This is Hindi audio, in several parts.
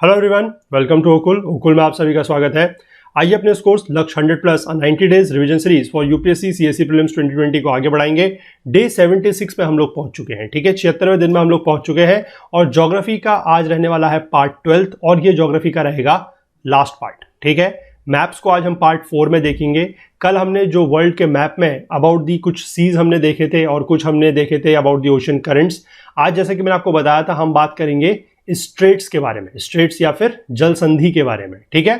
हेलो एवरीवन, वेलकम टू ओकुल में आप सभी का स्वागत है। आइए अपने इस कोर्स लक्ष्य 100 plus 90 days revision series for UPSC CSC prelims 2020 को आगे बढ़ाएंगे। डे 76 पे हम लोग पहुंच चुके हैं। ठीक है, 76वें दिन में हम लोग पहुंच चुके हैं और ज्योग्राफी का आज रहने वाला है पार्ट 12 और ये ज्योग्राफी का रहेगा लास्ट पार्ट। ठीक है, मैप्स को आज हम पार्ट 4 में देखेंगे। कल हमने जो वर्ल्ड के मैप में अबाउट दी कुछ सीज हमने देखे थे और कुछ हमने देखे थे अबाउट दी ओशन करंट्स। आज जैसे कि मैंने आपको बताया था हम बात करेंगे स्ट्रेट्स के बारे में, स्ट्रेट्स या फिर जल संधि के बारे में। ठीक है,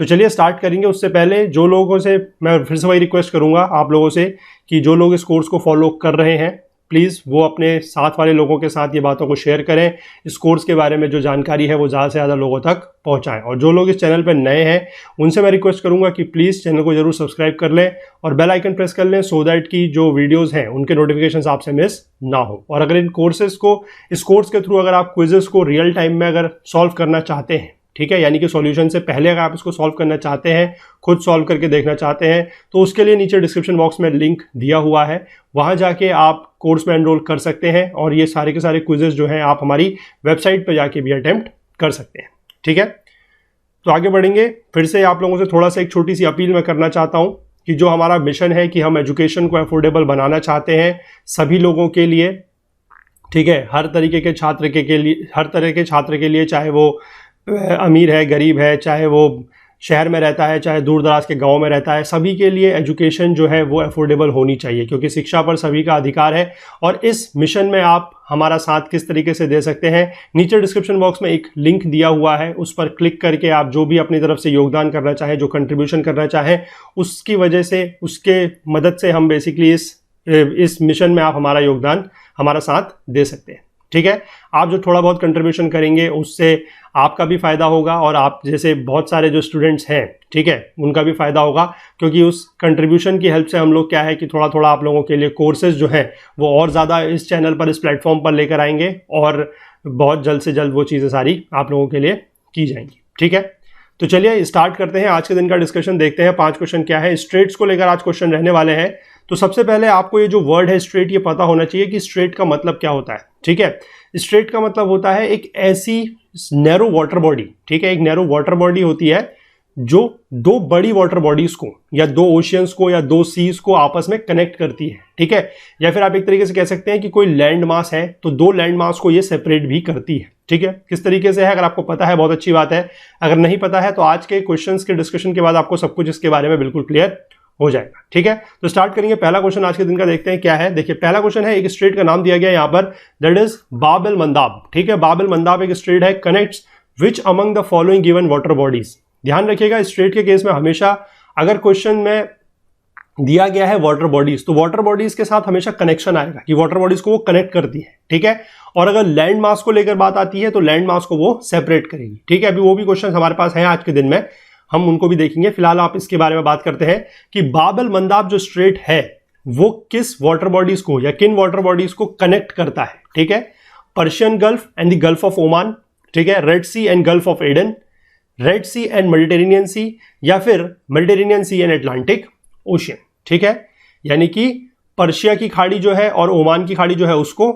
तो चलिए स्टार्ट करेंगे। उससे पहले जो लोगों से मैं फिर से वही रिक्वेस्ट करूंगा आप लोगों से कि जो लोग इस कोर्स को फॉलो कर रहे हैं प्लीज़ वो अपने साथ वाले लोगों के साथ ये बातों को शेयर करें। इस कोर्स के बारे में जो जानकारी है वो ज़्यादा से ज़्यादा लोगों तक पहुंचाएं। और जो लोग इस चैनल पर नए हैं उनसे मैं रिक्वेस्ट करूंगा कि प्लीज़ चैनल को जरूर सब्सक्राइब कर लें और बेल आइकन प्रेस कर लें सो दैट कि जो वीडियोज़ हैं उनके नोटिफिकेशन आपसे मिस ना हो। और अगर इन कोर्सेज को, इस कोर्स के थ्रू अगर आप क्विजेस को रियल टाइम में अगर सॉल्व करना चाहते हैं, ठीक है, यानी कि सॉल्यूशन से पहले अगर आप इसको सॉल्व करना चाहते हैं, खुद सॉल्व करके देखना चाहते हैं, तो उसके लिए नीचे डिस्क्रिप्शन बॉक्स में लिंक दिया हुआ है, वहां जाके आप कोर्स में एनरोल कर सकते हैं और ये सारे के सारे क्विजेस जो हैं आप हमारी वेबसाइट पर जाके भी अटेम्प्ट कर सकते हैं। ठीक है, तो आगे बढ़ेंगे। फिर से आप लोगों से थोड़ा सा एक छोटी सी अपील मैं करना चाहता हूं कि जो हमारा मिशन है कि हम एजुकेशन को अफोर्डेबल बनाना चाहते हैं सभी लोगों के लिए। ठीक है, हर तरीके के छात्र के लिए, हर तरह के छात्र के लिए, चाहे वो अमीर है, गरीब है, चाहे वो शहर में रहता है, चाहे दूर दराज के गांव में रहता है, सभी के लिए एजुकेशन जो है वो अफोर्डेबल होनी चाहिए क्योंकि शिक्षा पर सभी का अधिकार है। और इस मिशन में आप हमारा साथ किस तरीके से दे सकते हैं, नीचे डिस्क्रिप्शन बॉक्स में एक लिंक दिया हुआ है, उस पर क्लिक करके आप जो भी अपनी तरफ से योगदान करना चाहें, जो कंट्रीब्यूशन करना चाहें, उसकी वजह से, उसके मदद से हम बेसिकली इस मिशन में आप हमारा योगदान, हमारा साथ दे सकते हैं। ठीक है, आप जो थोड़ा बहुत कंट्रीब्यूशन करेंगे उससे आपका भी फायदा होगा और आप जैसे बहुत सारे जो स्टूडेंट्स हैं, ठीक है, उनका भी फायदा होगा क्योंकि उस कंट्रीब्यूशन की हेल्प से हम लोग क्या है कि थोड़ा थोड़ा आप लोगों के लिए कोर्सेज जो हैं वो और ज़्यादा इस चैनल पर, इस प्लेटफॉर्म पर लेकर आएंगे और बहुत जल्द से जल्द वो चीज़ें सारी आप लोगों के लिए की जाएंगी। ठीक है, तो चलिए स्टार्ट करते हैं आज के दिन का डिस्कशन। देखते हैं 5 क्वेश्चन क्या है। स्ट्रेट्स को लेकर आज क्वेश्चन रहने वाले हैं। तो सबसे पहले आपको ये जो वर्ड है स्ट्रेट, ये पता होना चाहिए कि स्ट्रेट का मतलब क्या होता है। ठीक है, स्ट्रेट का मतलब होता है एक ऐसी नैरो वाटर बॉडी, ठीक है, एक नैरो वाटर बॉडी होती है जो दो बड़ी वाटर बॉडीज को या दो ओशियंस को या दो सीज को आपस में कनेक्ट करती है। ठीक है, या फिर आप एक तरीके से कह सकते हैं कि कोई लैंड मास है तो दो लैंड मास को ये सेपरेट भी करती है। ठीक है, किस तरीके से है अगर आपको पता है बहुत अच्छी बात है, अगर नहीं पता है तो आज के क्वेश्चंस के डिस्कशन के बाद आपको सब कुछ इसके बारे में बिल्कुल क्लियर हो जाएगा। ठीक है, तो स्टार्ट करेंगे। पहला क्वेश्चन आज के दिन का देखते हैं क्या है। देखिए पहला क्वेश्चन है, एक स्ट्रेट का नाम दिया गया यहां पर, दैट इज बाब एल मंदाब। ठीक है, बाब एल मंदाब एक स्ट्रेट है, connects which among the following given water bodies. ध्यान रखिएगा स्ट्रेट के केस में हमेशा अगर क्वेश्चन में दिया गया है वाटर बॉडीज तो वाटर बॉडीज के साथ हमेशा कनेक्शन आएगा कि वाटर बॉडीज को वो कनेक्ट करती है। ठीक है, और अगर लैंड मास को लेकर बात आती है तो लैंड मास को वो सेपरेट करेगी। ठीक है, अभी वो भी क्वेश्चन हमारे पास है आज के दिन में, हम उनको भी देखेंगे। फिलहाल आप इसके बारे में बात करते हैं कि बाब एल मंदाब जो स्ट्रेट है वो किस वाटर बॉडीज को या किन वाटर बॉडीज को कनेक्ट करता है। ठीक है, Persian Gulf and the Gulf of Oman, ठीक है, Red Sea and Gulf of Aden, Red Sea and Mediterranean Sea, या फिर Mediterranean Sea and Atlantic Ocean. ठीक है, यानी कि पर्शिया की खाड़ी जो है और ओमान की खाड़ी जो है उसको,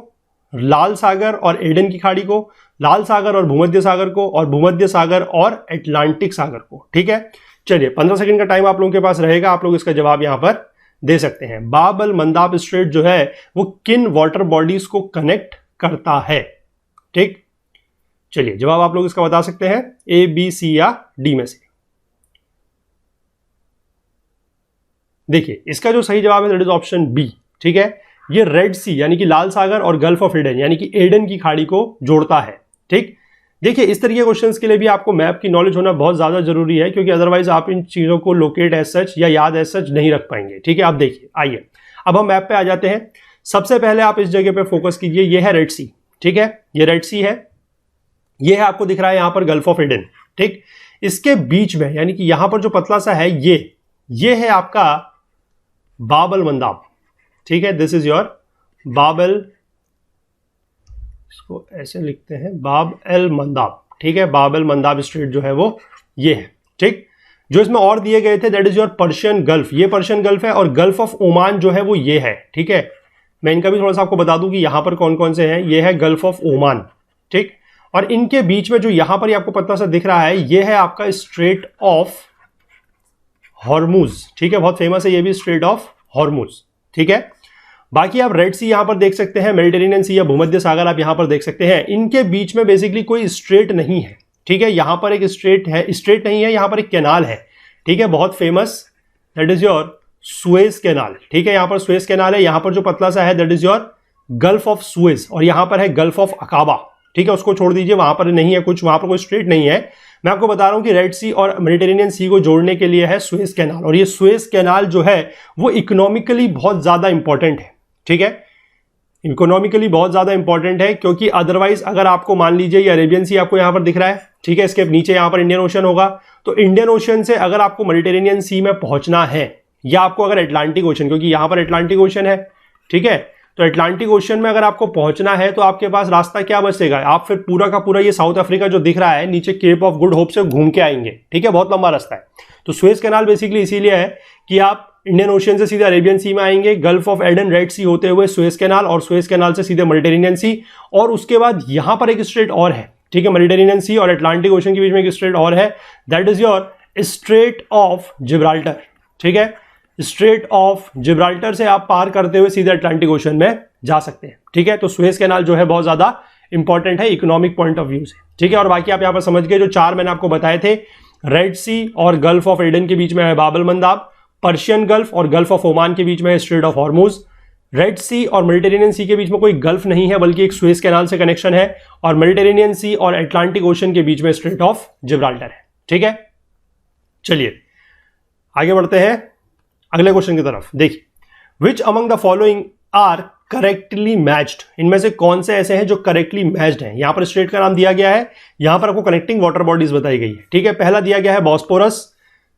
लाल सागर और एडन की खाड़ी को, लाल सागर और भूमध्य सागर को, और भूमध्य सागर और अटलांटिक सागर को। ठीक है, चलिए 15 सेकंड का टाइम आप लोगों के पास रहेगा, आप लोग इसका जवाब यहां पर दे सकते हैं। बाब एल मंदाब स्ट्रेट जो है वो किन वाटर बॉडीज को कनेक्ट करता है। ठीक, चलिए जवाब आप लोग इसका बता सकते हैं, ए, बी, सी या डी में से। देखिए इसका जो सही जवाब है दैट इज ऑप्शन बी। ठीक है, ये रेड सी यानी कि लाल सागर और गल्फ ऑफ एडन यानी कि एडन की खाड़ी को जोड़ता है। ठीक, देखिए इस तरीके के क्वेश्चंस के लिए भी आपको मैप की नॉलेज होना बहुत ज्यादा जरूरी है क्योंकि अदरवाइज आप इन चीजों को लोकेट एज सच या याद एज सच नहीं रख पाएंगे। ठीक है, आप देखिए, आइए अब हम मैप पे आ जाते हैं। सबसे पहले आप इस जगह पे फोकस कीजिए, ये है रेड सी। ठीक है, ये रेड सी है, ये है आपको दिख रहा है यहां पर गल्फ ऑफ एडन। ठीक, इसके बीच में यानी कि यहां पर जो पतला सा है ये है आपका बाब एल मंदाब। ठीक है, दिस इज योर बाब एल, इसको ऐसे लिखते हैं बाब एल मंदाब। ठीक है, बाब एल मंदाब स्ट्रेट जो है वो ये है। ठीक, जो इसमें और दिए गए थे that is your Persian gulf, ये पर्शियन गल्फ है, और गल्फ ऑफ ओमान जो है वो ये है। ठीक है, मैं इनका भी थोड़ा सा आपको बता दूं कि यहां पर कौन कौन से हैं। ये है गल्फ ऑफ ओमान। ठीक, और इनके बीच में जो यहां पर आपको पतला सा दिख रहा है ये है आपका स्ट्रेट ऑफ हॉर्मुज, ठीक है, बहुत फेमस है ये भी स्ट्रेट ऑफ हॉर्मुज, ठीक है। बाकी आप रेड सी यहां पर देख सकते हैं, मेडिटेरेनियन सी या भूमध्य सागर आप यहां पर देख सकते हैं। इनके बीच में बेसिकली कोई स्ट्रेट नहीं है, ठीक है, यहां पर एक स्ट्रेट है, स्ट्रेट नहीं है, यहां पर एक कैनाल है, ठीक है, बहुत famous, that is your Suez canal, ठीक है, यहां पर सुएज कैनाल है, यहां पर जो पतला सा है that is your gulf of Suez, और यहां पर है गल्फ ऑफ अकाबा, ठीक है, उसको छोड़ दीजिए, वहां पर नहीं है कुछ, वहां पर कोई स्ट्रेट नहीं है। मैं आपको बता रहा हूं कि रेड सी और मेडिटेरेनियन सी को जोड़ने के लिए है सुएज कैनाल, और ये सुएज कैनाल जो है वो इकोनॉमिकली बहुत ज्यादा इंपॉर्टेंट है, ठीक है, इकोनॉमिकली बहुत ज्यादा इंपॉर्टेंट है, क्योंकि अदरवाइज अगर आपको मान लीजिए ये अरेबियन सी आपको यहां पर दिख रहा है, ठीक है, इसके नीचे यहां पर इंडियन ओशन होगा, तो इंडियन ओशन से अगर आपको मेडिटेरेनियन सी में पहुंचना है, या आपको अगर अटलांटिक ओशन, क्योंकि यहां पर अटलांटिक ओशन है, ठीक है, तो अटलांटिक ओशन में अगर आपको पहुंचना है तो आपके पास रास्ता क्या बचेगा, आप फिर पूरा का पूरा ये साउथ अफ्रीका जो दिख रहा है नीचे केप ऑफ गुड होप से घूम के आएंगे, ठीक है, बहुत लंबा रास्ता है। तो सुएज कैनाल बेसिकली इसीलिए है कि आप इंडियन ओशन से सीधे अरेबियन सी में आएंगे, गल्फ ऑफ एडन, रेड सी होते हुए सुएज कैनाल, और सुएज कैनाल से सीधे मेडिटेरेनियन सी, और उसके बाद यहां पर एक स्ट्रेट और है, ठीक है, मेडिटेरेनियन सी और अटलांटिक ओशन के बीच में एक स्ट्रेट और है, that is your straight of Gibraltar, ठीक है, स्ट्रेट ऑफ जिब्राल्टर से आप पार करते हुए सीधे अटलांटिक ओशन में जा सकते हैं, ठीक है। तो सुएज कैनाल जो है बहुत ज्यादा इंपॉर्टेंट है इकोनॉमिक पॉइंट ऑफ व्यू से, ठीक है। और बाकी आप यहां पर समझ गए, जो चार मैंने आपको बताए थे, रेड सी और गल्फ ऑफ एडन के बीच में है बाब अल मंदाब, पर्शियन गल्फ और गल्फ ऑफ ओमान के बीच में है स्ट्रेट ऑफ हॉर्मुज, रेड सी और मेडिटेरेनियन सी के बीच में कोई गल्फ नहीं है बल्कि एक सुएज कैनाल से कनेक्शन है, और मेडिटेरेनियन सी और अटलांटिक ओशन के बीच में स्ट्रेट ऑफ जिब्राल्टर है, ठीक है। चलिए आगे बढ़ते हैं अगले क्वेश्चन की तरफ। देखिए, which among the following are correctly matched, इनमें से कौन से ऐसे हैं जो करेक्टली मैच्ड हैं। यहां पर स्ट्रेट का नाम दिया गया है, यहां पर आपको कनेक्टिंग वाटर बॉडीज बताई गई है, ठीक है। पहला दिया गया है Bosporus,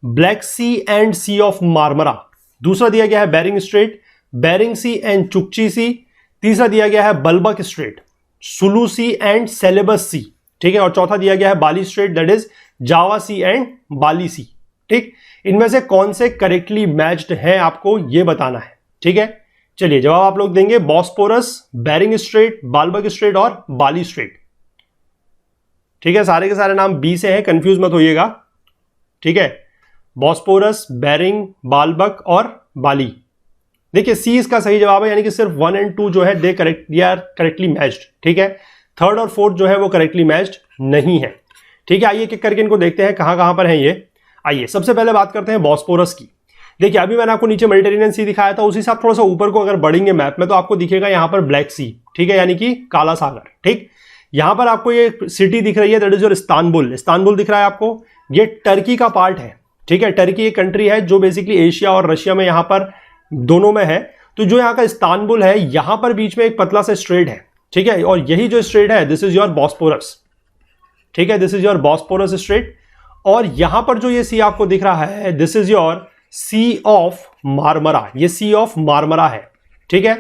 Black Sea and Sea of Marmara, दूसरा दिया गया है Bering Strait, Bering Sea and Chukchi Sea, तीसरा दिया गया है Balabac Strait, Sulu Sea and Celebes Sea, ठीक है, और चौथा दिया गया है Bali Strait, that is Java Sea and Bali Sea, ठीक। इनमें से कौन से करेक्टली मैच्ड हैं आपको ये बताना है, ठीक है। चलिए जवाब आप लोग देंगे बॉस्पोरस, बेरिंग स्ट्रेट, बाल्बक स्ट्रेट और बाली स्ट्रेट, ठीक है। सारे के सारे नाम बी से हैं, कंफ्यूज मत होइएगा, ठीक है। बॉस्पोरस, बेरिंग, बाल्बक और बाली। देखिए सी इसका सही जवाब है, यानी कि सिर्फ 1 और 2 जो है दे करेक्टली मैच्ड, ठीक है। थर्ड और फोर्थ जो है वो करेक्टली मैच्ड नहीं है, ठीक है। आइए एक करके इनको देखते हैं कहां कहां पर हैं ये। आइए सबसे पहले बात करते हैं बॉस्पोरस की। देखिए अभी मैंने आपको नीचे मेडिटेरेनियन सी दिखाया था, उसी से आप थोड़ा सा ऊपर को अगर बढ़ेंगे मैप में तो आपको दिखेगा यहां पर ब्लैक सी, ठीक है, यानी कि काला सागर, ठीक। यहां पर आपको ये सिटी दिख रही है, that is your Istanbul, Istanbul दिख रहा है आपको, ये टर्की का पार्ट है, ठीक है। टर्की एक कंट्री है जो बेसिकली एशिया और रशिया में यहां पर दोनों में है। तो जो यहां का इस्तांबुल है, यहां पर बीच में एक पतला सा स्ट्रेट है, ठीक है, और यही जो स्ट्रेट है दिस इज योर बॉस्पोरस, ठीक है, this is your Bosporus straight. और यहां पर जो ये सी आपको दिख रहा है this is your sea of Marmara, ये सी ऑफ मार्मरा है, ठीक है,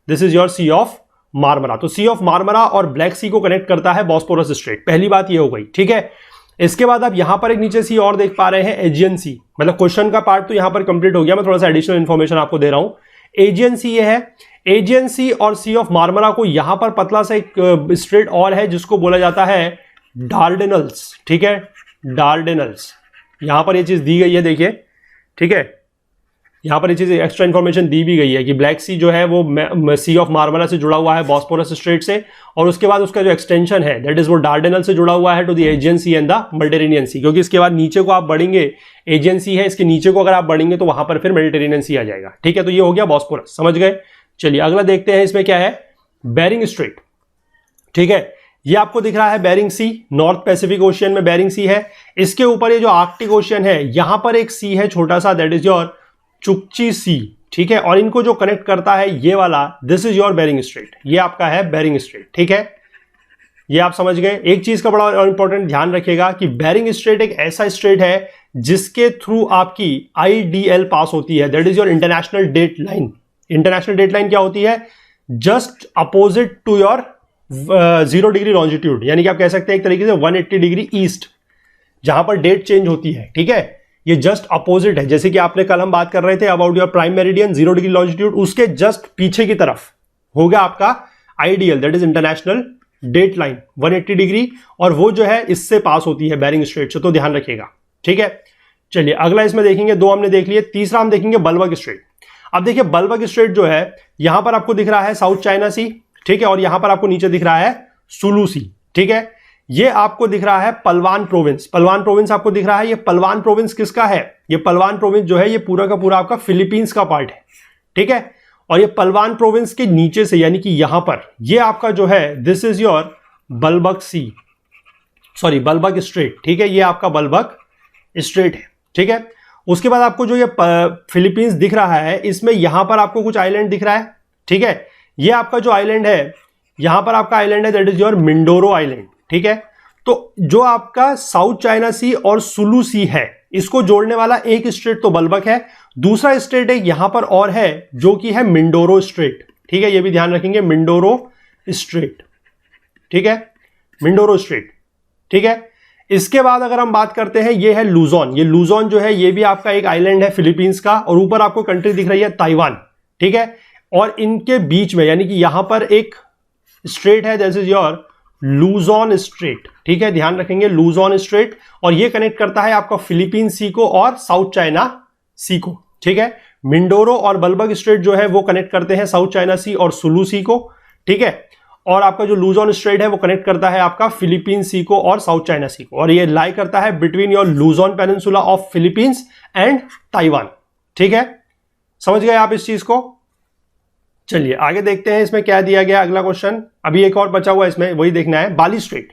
this is your sea of Marmara. तो सी ऑफ मार्मरा और ब्लैक सी को कनेक्ट करता है बॉस्पोरस स्ट्रेट, पहली बात ये हो गई, ठीक है। इसके बाद आप यहां पर एक नीचे सी और देख पा रहे हैं, एजियन सी, मतलब क्वेश्चन का पार्ट तो यहां पर कंप्लीट हो गया, मैं थोड़ा सा एडिशनल इंफॉर्मेशन आपको दे रहा हूं। एजियन सी ये है, एजियन सी और सी ऑफ मार्मरा को यहां पर पतला सा एक स्ट्रेट और है जिसको बोला जाता है डार्डेनल्स, ठीक है, डार्डेनल्स। यहां पर ये चीज दी गई है, देखिए, ठीक है, यहां पर ये चीज एक्स्ट्रा इंफॉर्मेशन दी भी गई है कि ब्लैक सी जो है वो सी ऑफ मार्मरा से जुड़ा हुआ है बॉस्पोरस स्ट्रेट से, और उसके बाद उसका जो एक्सटेंशन है दैट इज वो डार्डेनल से जुड़ा हुआ है to the Aegean Sea and the Mediterranean Sea, क्योंकि इसके बाद नीचे को आप बढ़ेंगे, एजियन सी है, इसके नीचे को अगर आप बढ़ेंगे तो वहां पर फिर मेडिटेरेनियन सी आ जाएगा, ठीक है। तो ये हो गया बॉस्पोरस, समझ गए। चलिए अगला देखते हैं, इसमें क्या है, बेरिंग स्ट्रेट, ठीक है, ये आपको दिख रहा है बेरिंग सी, नॉर्थ पैसिफिक ओशियन में बेरिंग सी है। इसके ऊपर ये जो आर्कटिक ओशियन है यहां पर एक सी है छोटा सा, दैट इज योर चुक्ची सी, ठीक है, और इनको जो कनेक्ट करता है ये वाला this is your Bering strait, ये आपका है बेरिंग स्ट्रेट, ठीक है, ये आप समझ गए। एक चीज का बड़ा इंपॉर्टेंट ध्यान रखिएगा कि बेरिंग स्ट्रेट एक ऐसा स्ट्रेट है जिसके थ्रू आपकी आईडीएल पास होती है, that is your international date line. International date line क्या होती है, just opposite to your 0 degree longitude, यानी कि आप कह सकते हैं एक तरीके से 180 डिग्री ईस्ट, जहां पर डेट चेंज होती है, ठीक है, ये जस्ट अपोजिट है। जैसे कि आपने कल हम बात कर रहे थे about your prime meridian 0 degree longitude, उसके जस्ट पीछे की तरफ होगा आपका IDL, that is international date line 180 degree, और वो जो है इससे पास होती है बेरिंग स्ट्रेट से, तो ध्यान रखिएगा। ठीक है, चलिए अगला इसमें देखेंगे, दो हमने देख लिए, तीसरा हम देखेंगे बल्बक स्ट्रेट। अब देखिए बल्बक स्ट्रेट जो है यहां पर आपको दिख रहा है साउथ चाइना सी, ठीक है, और यहां पर आपको नीचे दिख रहा है सुलू सी। ठीक है, ये आपको दिख रहा है पलवान प्रोविंस, पलवान प्रोविंस आपको दिख रहा है। ये पलवान प्रोविंस किसका है? ये पलवान प्रोविंस जो है ये पूरा का पूरा आपका फिलीपींस का पार्ट है। ठीक है, और ये पलवान प्रोविंस के नीचे से यानी कि यहां पर ये आपका जो है this is your Balabac Sea, sorry Balabac Strait. ठीक है, ये आपका बल्बक स्ट्रेट है। ठीक है, उसके बाद आपको जो ये फिलीपींस दिख रहा है इसमें यहां पर आपको कुछ आइलैंड दिख रहा है। ठीक है, ये आपका जो आइलैंड है यहां पर आपका आइलैंड है that is your Mindoro island. ठीक है, तो जो आपका साउथ चाइना सी और सुलू सी है इसको जोड़ने वाला एक स्ट्रेट तो बल्बक है, दूसरा स्ट्रेट एक यहां पर और है जो कि है मिंडोरो स्ट्रेट। ठीक है, ये भी ध्यान रखेंगे, मिंडोरो स्ट्रेट। ठीक है, मिंडोरो स्ट्रेट। ठीक है, इसके बाद अगर हम बात करते हैं ये है लूजोन। ये लूजोन जो है ये भी आपका एक आइलैंड है फिलीपींस का, और ऊपर आपको कंट्री दिख रही है ताइवान। ठीक है, और इनके बीच में यानी कि यहां पर एक स्ट्रेट है दैट इज योर लूजोन स्ट्रेट। ठीक है, ध्यान रखेंगे लूजोन स्ट्रेट, और ये कनेक्ट करता है आपका फिलीपीन सी को और साउथ चाइना सी को। ठीक है, मिंडोरो और बल्बक स्ट्रेट जो है वो कनेक्ट करते हैं साउथ चाइना सी और सुलू सी को। ठीक है, और आपका जो लूजोन स्ट्रेट है वो कनेक्ट करता है आपका फिलीपीन सी को और साउथ चाइना सी को, और ये लाई करता है between your लूजोन peninsula of Philippines and Taiwan. ठीक है, समझ गए आप इस चीज को? चलिए आगे देखते हैं इसमें क्या दिया गया अगला क्वेश्चन। अभी एक और बचा हुआ इसमें, वही देखना है, बाली स्ट्रेट।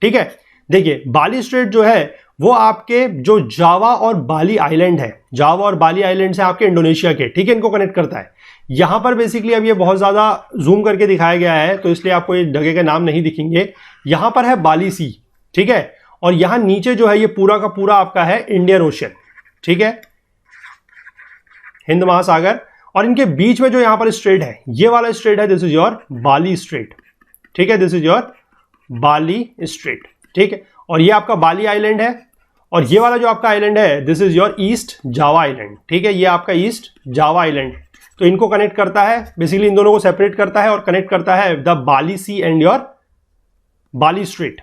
ठीक है, देखिए बाली स्ट्रेट जो है वो आपके जो जावा और बाली आइलैंड है, जावा और बाली आइलैंड से आपके इंडोनेशिया के, ठीक है, इनको कनेक्ट करता है। यहां पर बेसिकली अब ये बहुत ज्यादा जूम करके दिखाया गया है तो इसलिए आपको ये जगह के नाम नहीं दिखेंगे। यहां पर है बाली सी, ठीक है, और यहां नीचे जो है ये पूरा का पूरा आपका है इंडियन ओशियन। ठीक है, हिंद महासागर, और इनके बीच में जो यहां पर स्ट्रेट है ये वाला स्ट्रेट है this is your Bali straight. ठीक है, this is your Bali straight. ठीक है, और ये आपका बाली आइलैंड है, और ये वाला जो आपका आइलैंड है this is your east Java island. ठीक है, ये आपका ईस्ट जावा आइलैंड, तो इनको कनेक्ट करता है, बेसिकली इन दोनों को सेपरेट करता है और कनेक्ट करता है the Bali sea and your Bali strait.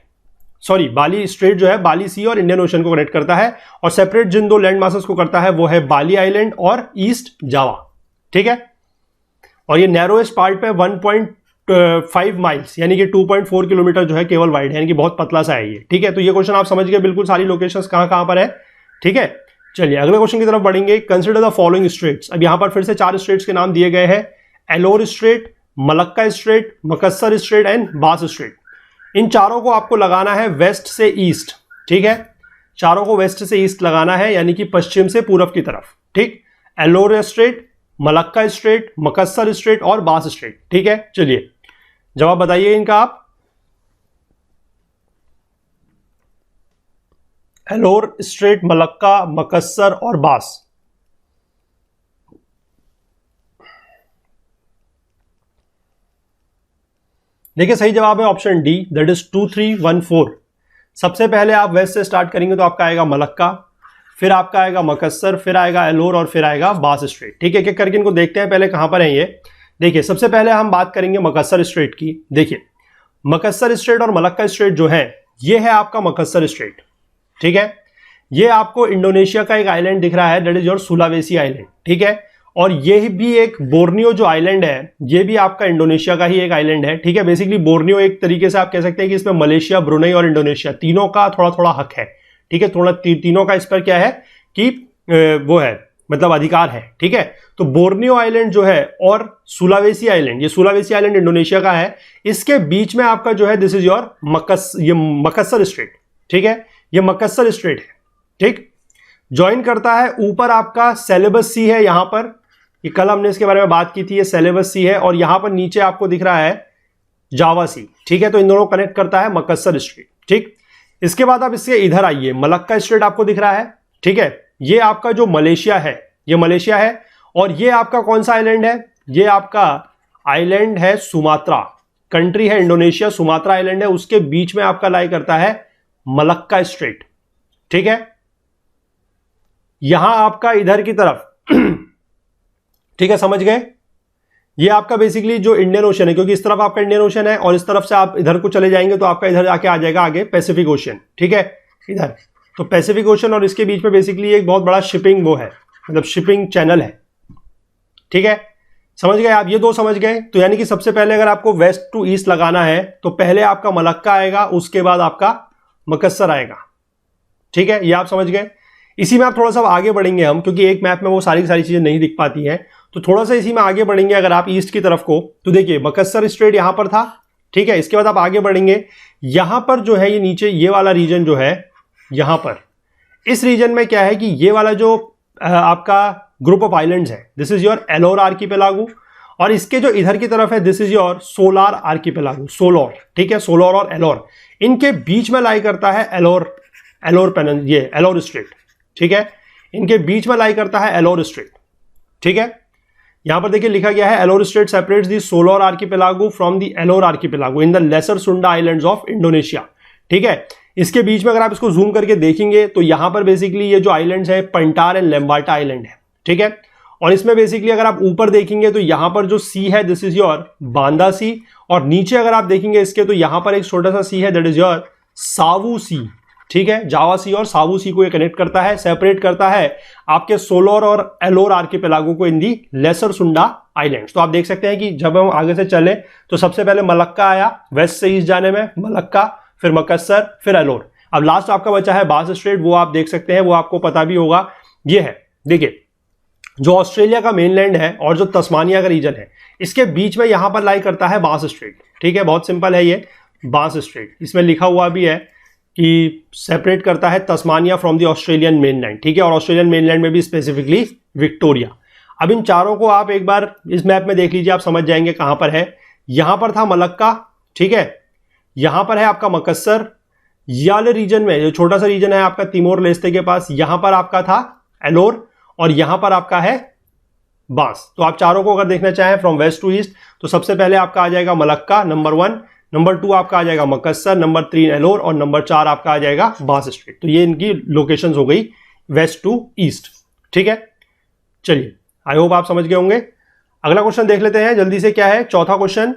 Sorry, Bali strait जो है बाली सी और इंडियन ओशन को कनेक्ट करता है, और सेपरेट जिन दो लैंड मासेस को करता है वो है बाली आइलैंड और ईस्ट जावा। ठीक है, और ये नैरोएस्ट पार्ट पे 1.5 माइल्स यानी कि 2.4 किलोमीटर जो है केवल वाइड है, यानी कि बहुत पतला सा है ये। ठीक है, तो ये क्वेश्चन आप समझ गए बिल्कुल, सारी लोकेशंस कहां कहां पर है। ठीक है, चलिए अगले क्वेश्चन की तरफ बढ़ेंगे। Consider the following straits. अब यहां पर फिर से 4 स्ट्रेट्स के नाम दिए गए हैं, Alor Strait, Malacca Strait, Makassar Strait and Bass Strait. इन चारों को आपको लगाना है वेस्ट से ईस्ट। ठीक है, चारों को वेस्ट से ईस्ट लगाना है यानी कि पश्चिम से पूरब की तरफ। ठीक, एलोर Strait, Malacca Strait, Makassar straight और बास स्ट्रेट। ठीक है, चलिए जवाब बताइए इनका आप। एलोर स्ट्रेट, मलक्का, मकस्सर और बास। देखिए सही जवाब है ऑप्शन डी, दैट इज 2314। सबसे पहले आप वेस्ट से स्टार्ट करेंगे तो आपका आएगा मलक्का, फिर आपका आएगा मकस्सर, फिर आएगा एलोर और फिर आएगा बास स्ट्रेट। ठीक है, एक एक करके इनको देखते हैं पहले कहां पर है ये। देखिए सबसे पहले हम बात करेंगे मकस्सर स्ट्रेट की। देखिए मकस्सर स्ट्रेट और मलक्का स्ट्रेट जो है ये है आपका मकस्सर स्ट्रेट। ठीक है, ये आपको इंडोनेशिया का एक आइलैंड दिख रहा है that is your Sulawesi island. ठीक है, और ये भी एक बोर्नियो जो आइलैंड है ये भी आपका इंडोनेशिया का ही एक आइलैंड है। ठीक है, बेसिकली बोर्नियो एक तरीके से आप कह सकते हैं कि इसमें मलेशिया, ब्रुनेई और इंडोनेशिया तीनों का थोड़ा थोड़ा हक है। ठीक है, थोड़ा तीनों का इस पर क्या है कि वो है मतलब अधिकार है। ठीक है, तो बोर्नियो आइलैंड जो है और सुलावेसी आइलैंड, ये सुलावेसी आइलैंड इंडोनेशिया का है, इसके बीच में आपका जो है दिस इज योर ये मकस्सर स्ट्रेट। ठीक है, ये मकस्सर स्ट्रेट है। ठीक, ज्वाइन करता है ऊपर आपका सेलेबस सी है, यहां पर ये कल हमने इसके बारे में बात की थी, ये सेलेबस सी है, और यहां पर नीचे आपको दिख रहा है जावा सी। ठीक है, तो इन दोनों को कनेक्ट करता है मकस्सर स्ट्रेट। ठीक, इसके बाद आप इससे इधर आइए, मलक्का स्ट्रेट आपको दिख रहा है। ठीक है, ये आपका जो मलेशिया है, ये मलेशिया है, और ये आपका कौन सा आइलैंड है, ये आपका आइलैंड है सुमात्रा, कंट्री है इंडोनेशिया, सुमात्रा आइलैंड है, उसके बीच में आपका लाई करता है मलक्का स्ट्रेट। ठीक है, यहां आपका इधर की तरफ ठीक है, समझ गए, ये आपका बेसिकली जो इंडियन ओशन है, क्योंकि इस तरफ आपका इंडियन ओशन है और इस तरफ से आप इधर को चले जाएंगे तो आपका इधर जाके आ जाएगा आगे पैसिफिक ओशन, ठीक है, इधर। तो पैसिफिक ओशन और इसके बीच में बेसिकली एक बहुत बड़ा शिपिंग वो है, मतलब शिपिंग चैनल है, ठीक है, समझ गए आप, ये दो समझ गए। तो यानी कि सबसे पहले अगर आपको वेस्ट टू ईस्ट लगाना है तो पहले आपका मलक्का आएगा, उसके बाद आपका मकस्सर आएगा, ठीक है, ये आप समझ गए। इसी में आप थोड़ा सा आगे बढ़ेंगे हम, क्योंकि एक मैप में वो सारी चीजें नहीं दिख पाती हैं, तो थोड़ा सा इसी में आगे बढ़ेंगे अगर आप ईस्ट की तरफ को, तो देखिए मकस्सर स्ट्रेट यहां पर था, ठीक है। इसके बाद आप आगे बढ़ेंगे, यहां पर जो है ये नीचे ये वाला रीजन जो है, यहां पर इस रीजन में क्या है कि ये वाला जो आपका ग्रुप ऑफ आइलैंड्स है, this is your Alor archipelago, और इसके जो इधर की तरफ है this is your Solar archipelago, Solor, ठीक है, सोलोर और एलोर, इनके बीच में लाई करता है एलोर, ये एलोर स्ट्रेट, ठीक है, इनके बीच में लाई करता है एलोर स्ट्रेट, ठीक है। यहां पर देखिए लिखा गया है Alor Strait separates the Solor archipelago from the Alor archipelago in the Lesser Sunda Islands of Indonesia, ठीक है। इसके बीच में अगर आप इसको जूम करके देखेंगे तो यहां पर बेसिकली ये जो आइलैंड्स है पंटार एंड लेम्बार्टा आइलैंड है, ठीक है। और इसमें बेसिकली अगर आप ऊपर देखेंगे तो यहां पर जो सी है दिस इज योर बांदा सी, और नीचे अगर आप देखेंगे इसके तो यहां पर एक छोटा सा सी है दैट इज योर सावू सी, ठीक है। जावा सी और सावू सी को ये कनेक्ट करता है, सेपरेट करता है आपके सोलोर और एलोर आर्कीपेलागो को इन दी लेसर सुंडा आइलैंड्स। तो आप देख सकते हैं कि जब हम आगे से चले तो सबसे पहले मलक्का आया, वेस्ट से ईस्ट जाने में मलक्का, फिर मकस्सर, फिर एलोर। अब लास्ट आपका बचा है बास स्ट्रेट, वो आप देख सकते हैं, वो आपको पता भी होगा, ये है देखिए जो ऑस्ट्रेलिया का मेनलैंड है और जो तस्मानिया का रीजन है, इसके बीच में यहां पर लाई करता है बास स्ट्रेट, ठीक है, बहुत सिंपल है ये बास स्ट्रेट। इसमें लिखा हुआ भी है कि सेपरेट करता है Tasmania from the Australian mainland, ठीक है, और ऑस्ट्रेलियन मेनलैंड में भी स्पेसिफिकली विक्टोरिया। अब इन चारों को आप एक बार इस मैप में देख लीजिए, आप समझ जाएंगे कहां पर है। यहां पर था मलक्का, ठीक है, यहां पर है आपका मकस्सर, ये वाले रीजन में जो छोटा सा रीजन है आपका तिमोर लेस्ते के पास, यहां पर आपका था एलोर, और यहां पर आपका है बांस। तो आप चारों को अगर देखना चाहें फ्रॉम वेस्ट टू ईस्ट तो सबसे पहले आपका आ जाएगा मलक्का नंबर 1, नंबर 2 आपका आ जाएगा मकस्सर, नंबर 3 एलोर, और नंबर 4 आपका आ जाएगा बांस स्ट्रेट। तो ये इनकी लोकेशंस हो गई वेस्ट टू ईस्ट, ठीक है। चलिए आई होप आप समझ गए होंगे। अगला क्वेश्चन देख लेते हैं जल्दी से, क्या है चौथा question,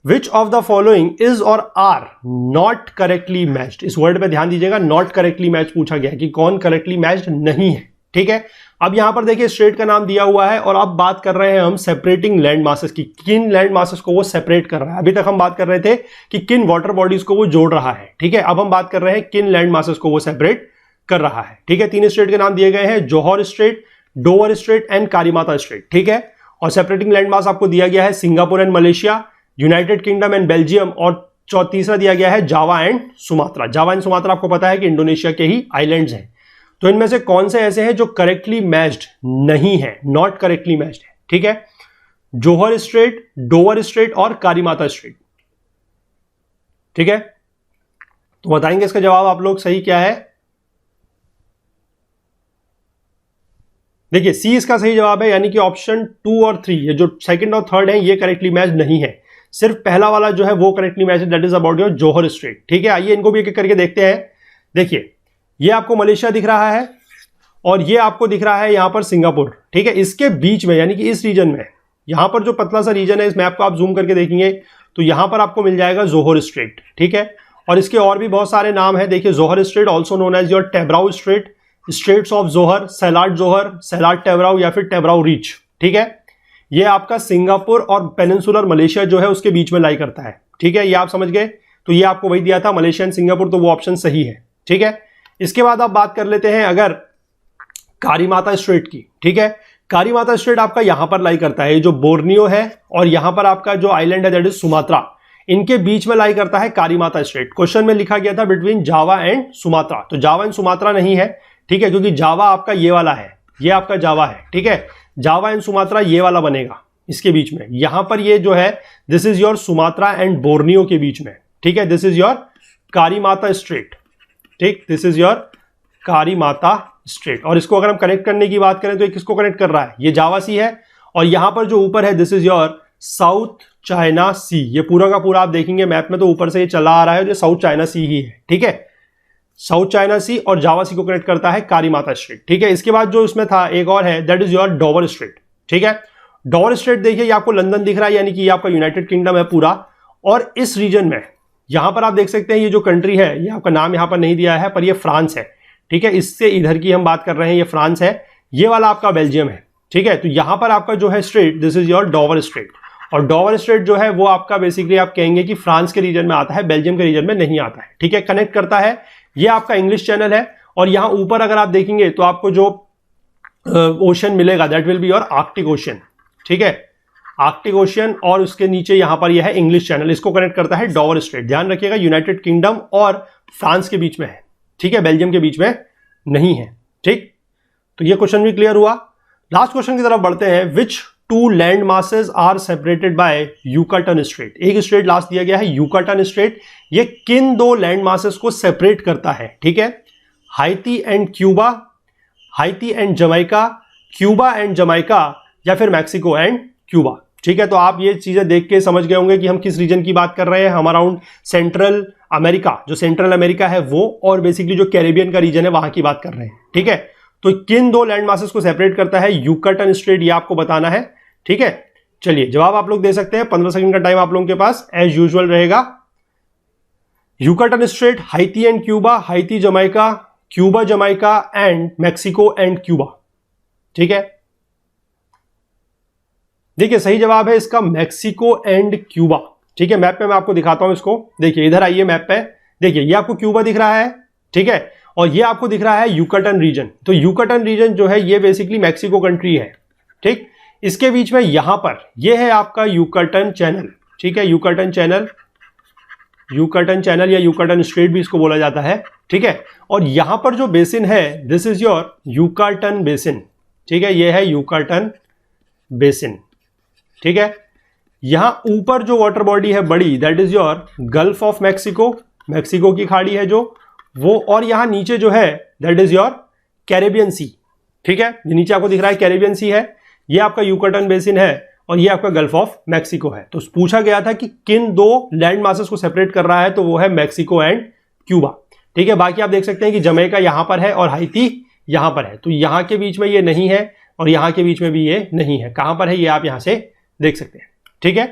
which of the following is और आर नॉट करेक्टली मैच्ड। इस वर्ड पे ध्यान दीजिएगा, नॉट करेक्टली मैच पूछा गया कि कौन करेक्टली मैच्ड नहीं है, ठीक है। अब यहां पर देखिए स्ट्रेट का नाम दिया हुआ है और अब बात कर रहे हैं हम सेपरेटिंग लैंड मासेस की, किन लैंड मासेस को वो सेपरेट कर रहा है। अभी तक हम बात कर रहे थे कि किन वाटर बॉडीज को वो जोड़ रहा है, ठीक है, अब हम बात कर रहे हैं किन लैंड मासेस को वो सेपरेट कर रहा है, ठीक है। 3 स्ट्रेट के नाम दिए गए हैं, Johor Strait, Dover Strait and Karimata Strait, ठीक है। और सेपरेटिंग लैंड मास आपको दिया गया है Singapore and Malaysia, United kingdom and Belgium, और तीसरा दिया गया है Java and Sumatra. Java and Sumatra आपको पता है कि इंडोनेशिया के ही आइलैंड्स हैं। तो इनमें से कौन से ऐसे हैं जो करेक्टली मैच्ड नहीं है, नॉट करेक्टली मैच्ड है, ठीक है। जोहर स्ट्रेट, डोवर स्ट्रेट और कारीमाता स्ट्रेट, ठीक है। तो बताएंगे इसका जवाब आप लोग सही क्या है। देखिए सी इसका सही जवाब है, यानी कि ऑप्शन 2 और 3, ये जो सेकंड और थर्ड है ये करेक्टली मैच नहीं है, सिर्फ पहला वाला जो है वो करेक्टली मैच है, that is about your Johar straight, ठीक है। आइए इनको भी एक एक करके देखते हैं। देखिए ये आपको मलेशिया दिख रहा है और ये आपको दिख रहा है यहां पर सिंगापुर, ठीक है। इसके बीच में यानी कि इस रीजन में, यहां पर जो पतला सा रीजन है, इस मैप को आप जूम करके देखेंगे तो यहां पर आपको मिल जाएगा जोहर स्ट्रेट, ठीक है। और इसके और भी बहुत सारे नाम है, देखिए Johor Strait also known as your Tebrau Strait, Straits of Johor, Selat Tebrau या फिर टेब्राउ रीच, ठीक है। ये आपका सिंगापुर और पेनिनसुलर मलेशिया जो है उसके बीच में लाई करता है, ठीक है, ये आप समझ गए। तो ये आपको वही दिया था मलेशिया एंड सिंगापुर, तो वो ऑप्शन सही है, ठीक है। इसके बाद आप बात कर लेते हैं अगर कारीमाता स्ट्रेट की, ठीक है। कारीमाता स्ट्रेट आपका यहां पर लाई करता है, जो बोर्नियो है और यहां पर आपका जो आइलैंड है दैट इज सुमात्रा, इनके बीच में लाई करता है कारीमाता स्ट्रेट। क्वेश्चन में लिखा गया था बिटवीन जावा एंड सुमात्रा, तो जावा एंड सुमात्रा नहीं है, ठीक है, क्योंकि जावा आपका ये वाला है, ये आपका जावा है, ठीक है। जावा एंड सुमात्रा ये वाला बनेगा इसके बीच में, यहां पर ये जो है this is your Sumatra and Borneo के बीच में, ठीक है, दिस इज योर कारीमाता स्ट्रेट, ठीक, दिस इज योर कारीमाता स्ट्रेट। और इसको अगर हम कनेक्ट करने की बात करें तो ये किसको कनेक्ट कर रहा है, ये जावा सी है, और यहां पर जो ऊपर है this is your South China Sea. ये पूरा का पूरा आप देखेंगे मैप में तो ऊपर से ये चला आ रहा है, ये साउथ चाइना सी ही है, ठीक है। साउथ चाइना सी और जावा सी को कनेक्ट करता है कारीमाता स्ट्रेट, ठीक है। इसके बाद जो इसमें था एक और है that is your Dover straight, ठीक है। डॉवर स्ट्रेट देखिए, ये आपको लंदन दिख रहा है, यानी कि ये आपका यूनाइटेड किंगडम है पूरा। और इस रीजन में यहां पर आप देख सकते हैं ये जो कंट्री है, ये आपका नाम यहां पर नहीं दिया है पर ये फ्रांस है, ठीक है। इससे इधर की हम बात कर रहे हैं, ये फ्रांस है, ये वाला आपका बेल्जियम है, ठीक है। तो यहां पर आपका जो है straight, this is your डॉवर straight. और डॉवर स्ट्रेट जो है वो आपका बेसिकली आप कहेंगे कि फ्रांस के रीजन में आता है, बेल्जियम के रीजन में नहीं आता है, ठीक है। कनेक्ट करता है, ये आपका इंग्लिश चैनल है। और यहां ऊपर अगर आप देखेंगे तो आपको जो ओशन मिलेगा that will be your Arctic ocean, ठीक है, आर्कटिक ओशन। और उसके नीचे यहां पर यह है इंग्लिश चैनल, इसको कनेक्ट करता है डॉवर स्ट्रेट। ध्यान रखिएगा यूनाइटेड किंगडम और फ्रांस के बीच में है, ठीक है, बेल्जियम के बीच में नहीं है, ठीक। तो ये क्वेश्चन भी क्लियर हुआ। लास्ट क्वेश्चन की तरफ बढ़ते हैं। Which two land masses are separated by Yucatan Strait. एक स्ट्रेट लास्ट दिया गया है यूकाटन स्ट्रेट, ये किन दो लैंड मासेस को सेपरेट करता है, ठीक है। हाइती and Cuba, हाइती and Jamaica, Cuba and Jamaica, या फिर मैक्सिको एंड क्यूबा, ठीक है। तो आप ये चीजें देख के समझ गए होंगे कि हम किस रीजन की बात कर रहे हैं। हम अराउंड सेंट्रल अमेरिका, जो सेंट्रल अमेरिका है वो, और बेसिकली जो कैरेबियन का रीजन है वहां की बात कर रहे हैं, ठीक है। तो किन दो लैंड मासेस को सेपरेट करता है यूकाटन स्ट्रेट, ये आपको बताना है, ठीक है। चलिए जवाब आप लोग दे सकते हैं, 15 सेकंड का टाइम आप लोगों के पास एज यूजुअल रहेगा। Yucatan straight, हाइती and Cuba, हाइती Jamaica, Cuba Jamaica and Mexico and Cuba, ठीक है। देखिए सही जवाब है इसका मैक्सिको एंड क्यूबा, ठीक है। मैप पे मैं आपको दिखाता हूं इसको, देखिए इधर आइए मैप पे, देखिए ये आपको क्यूबा दिख रहा है, ठीक है, और ये आपको दिख रहा है यूकाटन रीजन। तो यूकाटन रीजन जो है ये बेसिकली मैक्सिको कंट्री है, ठीक। इसके बीच में यहां पर ये है आपका यूकाटन चैनल, ठीक है, यूकाटन चैनल, यूकाटन चैनल या यूकाटन स्ट्रेट भी इसको बोला जाता है, ठीक है। और यहां पर जो बेसिन है this is your Yucatan basin, ठीक है, ये है यूकाटन बेसिन, ठीक है। यहां ऊपर जो वाटर बॉडी है बड़ी that is your gulf of Mexico, Mexico की खाड़ी है जो वो, और यहां नीचे जो है that is your Caribbean sea, ठीक है। ये नीचे आपको दिख रहा है कैरेबियन सी है, ये आपका यूकाटन बेसिन है, और ये आपका गल्फ ऑफ मैक्सिको है। तो पूछा गया था कि किन दो लैंड मासेस को सेपरेट कर रहा है, तो वो है मैक्सिको एंड क्यूबा, ठीक है। बाकी आप देख सकते हैं कि जमैका यहां पर है और हाइती यहां पर है, तो यहां के बीच में ये नहीं है और यहां के बीच में भी ये नहीं है। कहां पर है ये आप यहां से देख सकते हैं, ठीक है।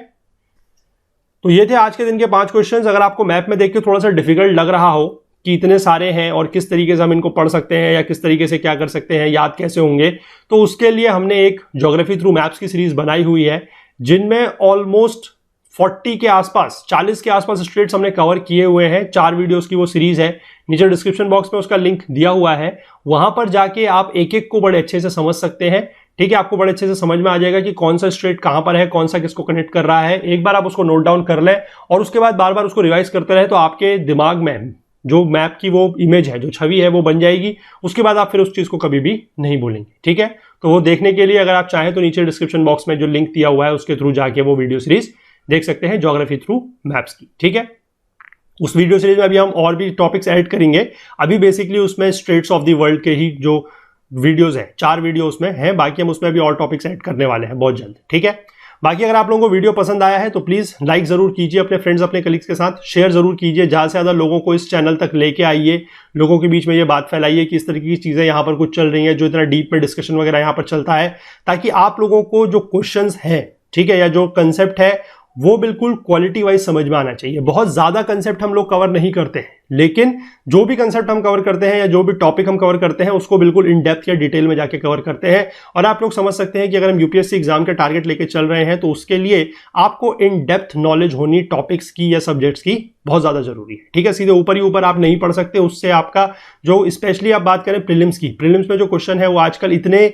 तो ये थे आज के दिन के 5 क्वेश्चंस। अगर आपको मैप में देख के थोड़ा सा डिफिकल्ट लग रहा हो कि इतने सारे हैं और किस तरीके से हम इनको पढ़ सकते हैं या किस तरीके से क्या कर सकते हैं, याद कैसे होंगे, तो उसके लिए हमने एक ज्योग्राफी थ्रू मैप्स की सीरीज बनाई हुई है, जिनमें ऑलमोस्ट 40 के आसपास, 40 के आसपास स्टेट्स हमने कवर किए हुए हैं। 4 वीडियोस की वो सीरीज है, नीचे डिस्क्रिप्शन बॉक्स में उसका लिंक दिया हुआ है, वहां पर जाके आप एक एक को बड़े अच्छे से समझ सकते हैं, ठीक है। आपको बड़े अच्छे से समझ में आ जाएगा कि कौन सा स्ट्रेट कहां पर है, कौन सा किसको कनेक्ट कर रहा है। एक बार आप उसको नोट डाउन कर लें और उसके बाद बार बार उसको रिवाइज करते रहे, तो आपके दिमाग में जो मैप की वो इमेज है, जो छवि है वो बन जाएगी। उसके बाद आप फिर उस चीज को कभी भी नहीं भूलेंगे, ठीक है। तो वो देखने के लिए अगर आप चाहें तो नीचे डिस्क्रिप्शन बॉक्स में जो लिंक दिया हुआ है उसके थ्रू जाके वो वीडियो सीरीज देख सकते हैं, ज्योग्राफी थ्रू मैप्स की, ठीक है। उस वीडियो सीरीज में अभी हम और भी टॉपिक्स ऐड करेंगे। अभी बेसिकली उसमें स्टेट्स ऑफ द वर्ल्ड के ही जो वीडियोस हैं, 4 वीडियो उसमें हैं, बाकी हम उसमें अभी और टॉपिक्स ऐड करने वाले हैं बहुत जल्द, ठीक है। बाकी अगर आप लोगों को वीडियो पसंद आया है तो प्लीज लाइक जरूर कीजिए, अपने फ्रेंड्स अपने कलीग्स के साथ शेयर जरूर कीजिए, ज्यादा से ज्यादा लोगों को इस चैनल तक लेके आइए, लोगों के बीच में ये बात फैलाइए कि इस तरीके की चीजें यहाँ पर कुछ चल रही हैं, जो इतना डीप में डिस्कशन वगैरह यहाँ पर चलता है, ताकि आप लोगों को जो क्वेश्चंस हैं, ठीक है, या जो कंसेप्ट है वो बिल्कुल क्वालिटी वाइज समझ में आना चाहिए। बहुत ज्यादा कंसेप्ट हम लोग कवर नहीं करते हैं, लेकिन जो भी कंसेप्ट हम कवर करते हैं या जो भी टॉपिक हम कवर करते हैं उसको बिल्कुल इन डेप्थ या डिटेल में जाके कवर करते हैं। और आप लोग समझ सकते हैं कि अगर हम यूपीएससी एग्जाम के टारगेट लेके चल रहे हैं तो उसके लिए आपको इन डेप्थ नॉलेज होनी टॉपिक्स की या सब्जेक्ट्स की बहुत ज्यादा जरूरी है, ठीक है। सीधे ऊपर ही ऊपर आप नहीं पढ़ सकते, उससे आपका जो स्पेशली आप बात करें प्रीलिम्स की, प्रीलिम्स में जो क्वेश्चन है वो आजकल इतने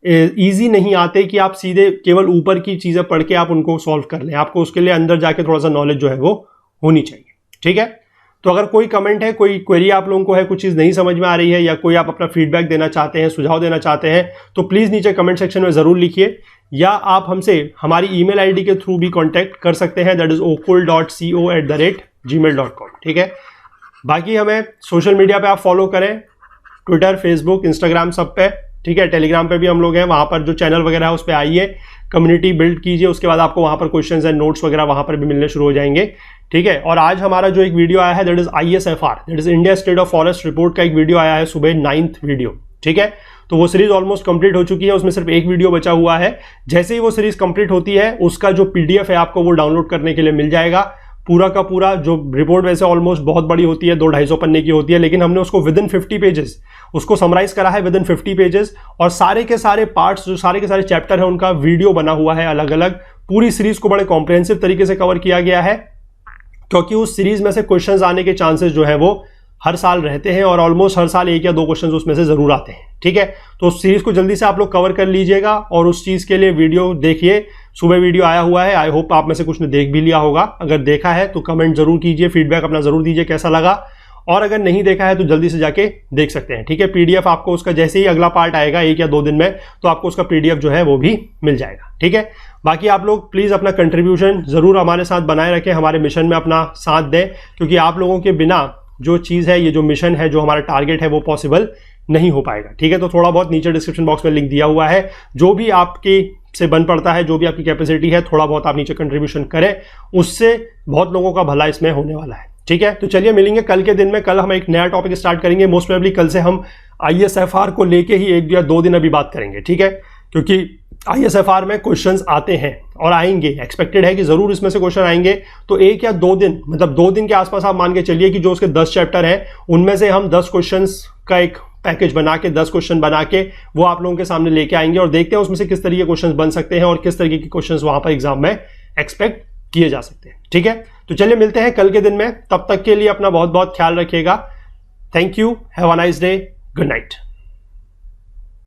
इजी नहीं आते कि आप सीधे केवल ऊपर की चीजें पढ़ के आप उनको सॉल्व कर लें। आपको उसके लिए अंदर जाके थोड़ा सा नॉलेज जो है वो होनी चाहिए, ठीक है। तो अगर कोई कमेंट है, कोई क्वेरी आप लोगों को है, कुछ चीज नहीं समझ में आ रही है, या कोई आप अपना फीडबैक देना चाहते हैं, सुझाव देना चाहते हैं, तो प्लीज नीचे कमेंट सेक्शन में जरूर लिखिए, या आप हमसे हमारी ईमेल आईडी के थ्रू भी कॉन्टैक्ट कर सकते हैं, दैट इज okul.co@gmail.com, ठीक है। बाकी हमें सोशल मीडिया पे आप फॉलो करें, ट्विटर, फेसबुक, इंस्टाग्राम सब पे, ठीक है। टेलीग्राम पे भी हम लोग हैं, वहां पर जो चैनल वगैरह है उस पर आइए, कम्युनिटी बिल्ड कीजिए, उसके बाद आपको वहां पर क्वेश्चंस एंड नोट्स वगैरह वहां पर भी मिलने शुरू हो जाएंगे, ठीक है। और आज हमारा जो एक वीडियो आया है that is ISFR, that is India state of forest report का एक वीडियो आया है सुबह 9th वीडियो, ठीक है। तो वो सीरीज ऑलमोस्ट कंप्लीट हो चुकी है, उसमें सिर्फ एक वीडियो बचा हुआ है। जैसे ही वो सीरीज कंप्लीट होती है उसका जो पीडीएफ है आपको वो डाउनलोड करने के लिए मिल जाएगा। पूरा का पूरा जो रिपोर्ट वैसे ऑलमोस्ट बहुत बड़ी होती है, 200-250 पन्ने की होती है, लेकिन हमने उसको विद इन 50 पेजेस उसको समराइज करा है, विद इन 50 पेजेस। और सारे के सारे पार्ट्स, जो सारे के सारे चैप्टर है, उनका वीडियो बना हुआ है अलग अलग। पूरी सीरीज को बड़े कॉम्प्रिहेंसिव तरीके से कवर किया गया है, क्योंकि उस सीरीज में से क्वेश्चंस आने के चांसेस जो है वो हर साल रहते हैं, और ऑलमोस्ट हर साल 1 या 2 क्वेश्चंस उसमें से जरूर आते हैं, ठीक है। तो उस सीरीज को जल्दी से आप लोग कवर कर लीजिएगा, और उस चीज के लिए वीडियो देखिए। सुबह वीडियो आया हुआ है, आई होप आप में से कुछ ने देख भी लिया होगा। अगर देखा है तो कमेंट जरूर कीजिए, फीडबैक अपना जरूर दीजिए कैसा लगा, और अगर नहीं देखा है तो जल्दी से जाके देख सकते हैं, ठीक है। पीडीएफ आपको उसका जैसे ही अगला पार्ट आएगा 1 या 2 दिन में, तो आपको उसका पीडीएफ जो है वो भी मिल जाएगा, ठीक है। बाकी आप लोग प्लीज अपना कंट्रीब्यूशन जरूर हमारे साथ बनाए रखें, हमारे मिशन में अपना साथ दें, क्योंकि आप लोगों के बिना जो चीज है, ये जो मिशन है, जो हमारा टारगेट है, वो पॉसिबल नहीं हो पाएगा, ठीक है। तो थोड़ा बहुत नीचे डिस्क्रिप्शन बॉक्स में लिंक दिया हुआ है, जो भी आपकी से बन पड़ता है, जो भी आपकी कैपेसिटी है, थोड़ा बहुत आप नीचे कंट्रीब्यूशन करें, उससे बहुत लोगों का भला इसमें होने वाला है, ठीक है। तो चलिए मिलेंगे कल के दिन में। कल हम एक नया टॉपिक स्टार्ट करेंगे, मोस्ट प्रोबेबली कल से हम ISFR को लेके ही 1 या 2 दिन अभी बात करेंगे, ठीक है। क्योंकि ISFR में क्वेश्चंस आते हैं और आएंगे, एक्सपेक्टेड है कि जरूर इसमें से क्वेश्चन आएंगे। तो 1 या 2 दिन, मतलब 2 दिन के आसपास आप मान के चलिए कि जो उसके 10 चैप्टर हैं, उनमें से हम 10 क्वेश्चंस का एक पैकेज बना के, 10 क्वेश्चन बना के वो आप लोगों के सामने लेके आएंगे, और देखते हैं उसमें से किस तरीके के क्वेश्चंस बन सकते हैं और किस तरीके के क्वेश्चंस वहां पर एग्जाम में एक्सपेक्ट किए जा सकते हैं, ठीक है। तो चलिए मिलते हैं कल के दिन में, तब तक के लिए अपना बहुत बहुत ख्याल रखिएगा। Thank you, have a nice day, good night.